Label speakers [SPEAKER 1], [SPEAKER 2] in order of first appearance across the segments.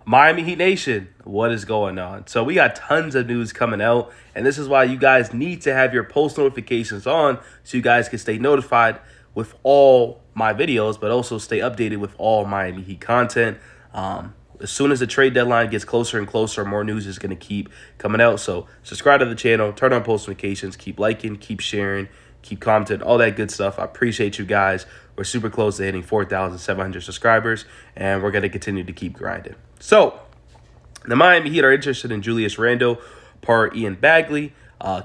[SPEAKER 1] Miami Heat Nation, what is going on? So we got tons of news coming out, and this is why you guys need to have your post notifications on so you guys can stay notified with all my videos, but also stay updated with all Miami Heat content. As soon as the trade deadline gets closer and closer, more news is going to keep coming out. So subscribe to the channel, turn on post notifications, keep liking, keep sharing, keep commenting, all that good stuff. I appreciate you guys. We're super close to hitting 4,700 subscribers, and we're going to continue to keep grinding. So the Miami Heat are interested in Julius Randle, per Ian Bagley.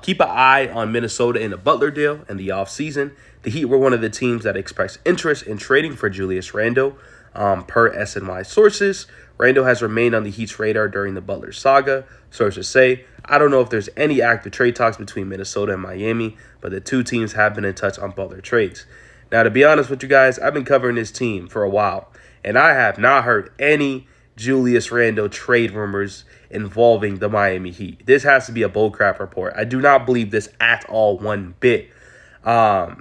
[SPEAKER 1] Keep an eye on Minnesota in the Butler deal in the offseason. The Heat were one of the teams that expressed interest in trading for Julius Randle, per SNY sources. Randle has remained on the Heat's radar during the Butler saga. Sources say, I don't know if there's any active trade talks between Minnesota and Miami, but the two teams have been in touch on Butler trades. Now, to be honest with you guys, I've been covering this team for a while, and I have not heard any Julius Randle trade rumors involving the Miami Heat. This has to be a bullcrap report. I do not believe this at all one bit. Now,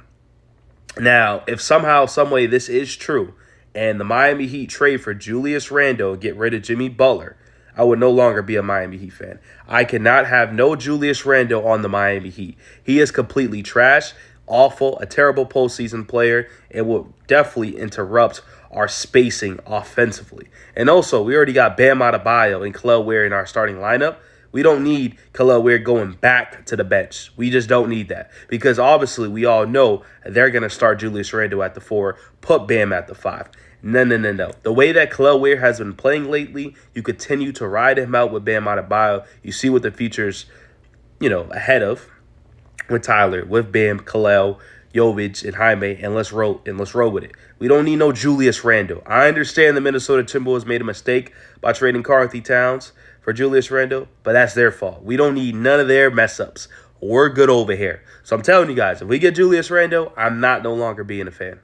[SPEAKER 1] if somehow, some way this is true, and the Miami Heat trade for Julius Randle and get rid of Jimmy Butler, I would no longer be a Miami Heat fan. I cannot have no Julius Randle on the Miami Heat. He is completely trash, awful, a terrible postseason player, and will definitely interrupt our spacing offensively. And also, we already got Bam Adebayo and Kel'el Ware in our starting lineup. We don't need Kel'el Ware going back to the bench. We just don't need that. Because obviously, we all know they're going to start Julius Randle at the 4, put Bam at the 5. No. The way that Kel'el Ware has been playing lately, you continue to ride him out with Bam Adebayo. You see what the future's, ahead of with Tyler, with Bam, Kel'el, Jovic, and Jaime, and let's roll with it. We don't need no Julius Randle. I understand the Minnesota Timberwolves made a mistake by trading Karl-Anthony Towns for Julius Randle, but that's their fault. We don't need none of their mess ups. We're good over here. So I'm telling you guys, if we get Julius Randle, I'm not no longer being a fan.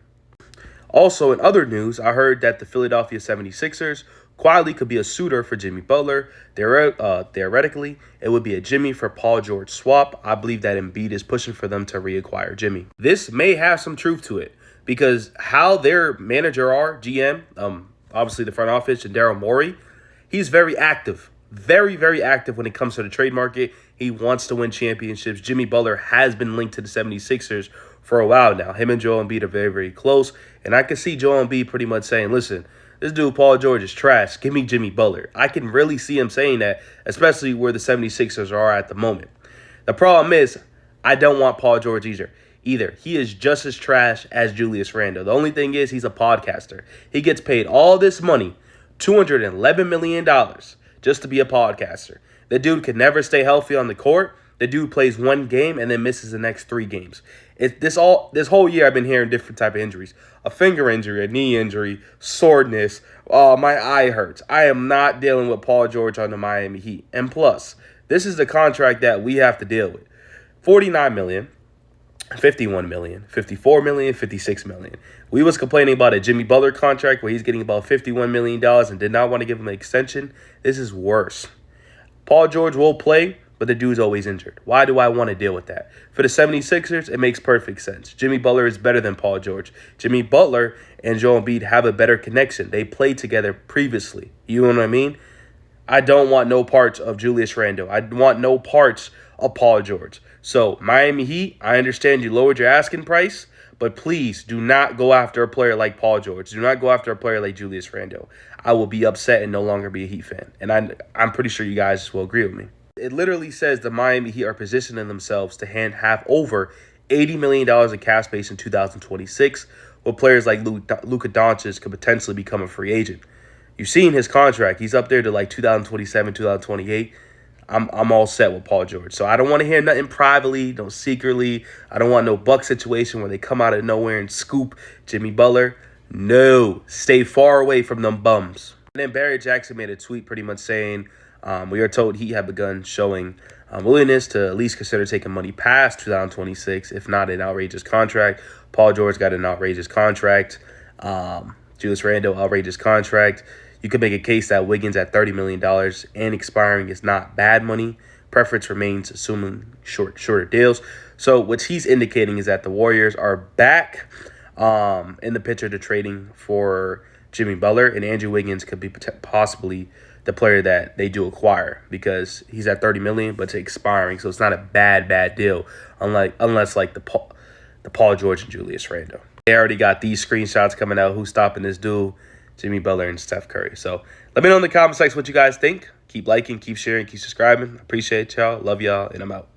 [SPEAKER 1] Also, in other news, I heard that the Philadelphia 76ers quietly could be a suitor for Jimmy Butler. Theoretically, it would be a Jimmy for Paul George swap. I believe that Embiid is pushing for them to reacquire Jimmy. This may have some truth to it because how their manager GM, obviously the front office, and Daryl Morey, he's very active. Very, very active when it comes to the trade market. He wants to win championships. Jimmy Butler has been linked to the 76ers for a while now. Him and Joel Embiid are very, very close. And I can see Joel Embiid pretty much saying, listen, this dude Paul George is trash. Give me Jimmy Butler. I can really see him saying that, especially where the 76ers are at the moment. The problem is, I don't want Paul George either. He is just as trash as Julius Randle. The only thing is he's a podcaster. He gets paid all this money, $211 million, just to be a podcaster. The dude could never stay healthy on the court. The dude plays one game and then misses the next 3 games. This whole year I've been hearing different type of injuries. A finger injury, a knee injury, soreness. My eye hurts. I am not dealing with Paul George on the Miami Heat. And plus, this is the contract that we have to deal with. $49 million, $51 million, $54 million, $56 million. We was complaining about a Jimmy Butler contract where he's getting about $51 million and did not want to give him an extension. This is worse. Paul George will play, but the dude's always injured. Why do I want to deal with that? For the 76ers, it makes perfect sense. Jimmy Butler is better than Paul George. Jimmy Butler and Joel Embiid have a better connection. They played together previously. You know what I mean? I don't want no parts of Julius Randle. I want no parts of Paul George. So, Miami Heat, I understand you lowered your asking price, but please do not go after a player like Paul George. Do not go after a player like Julius Randle. I will be upset and no longer be a Heat fan. And I'm pretty sure you guys will agree with me. It literally says the Miami Heat are positioning themselves to have over $80 million in cap space in 2026, with players like Luka Doncic could potentially become a free agent. You've seen his contract. He's up there to like 2027, 2028. I'm all set with Paul George. So I don't want to hear nothing privately, no secretly. I don't want no Buck situation where they come out of nowhere and scoop Jimmy Butler. No, stay far away from them bums. And then Barry Jackson made a tweet pretty much saying, we are told he had begun showing willingness to at least consider taking money past 2026, if not an outrageous contract. Paul George got an outrageous contract. Julius Randle, outrageous contract. You could make a case that Wiggins at $30 million and expiring is not bad money. Preference remains assuming shorter deals. So what he's indicating is that the Warriors are back in the picture to trading for Jimmy Butler, and Andrew Wiggins could be possibly the player that they do acquire because he's at $30 million, but it's expiring, so it's not a bad deal. Unless like the Paul George and Julius Randle. They already got these screenshots coming out. Who's stopping this dude? Jimmy Butler and Steph Curry. So let me know in the comment section what you guys think. Keep liking, keep sharing, keep subscribing. Appreciate y'all. Love y'all, and I'm out.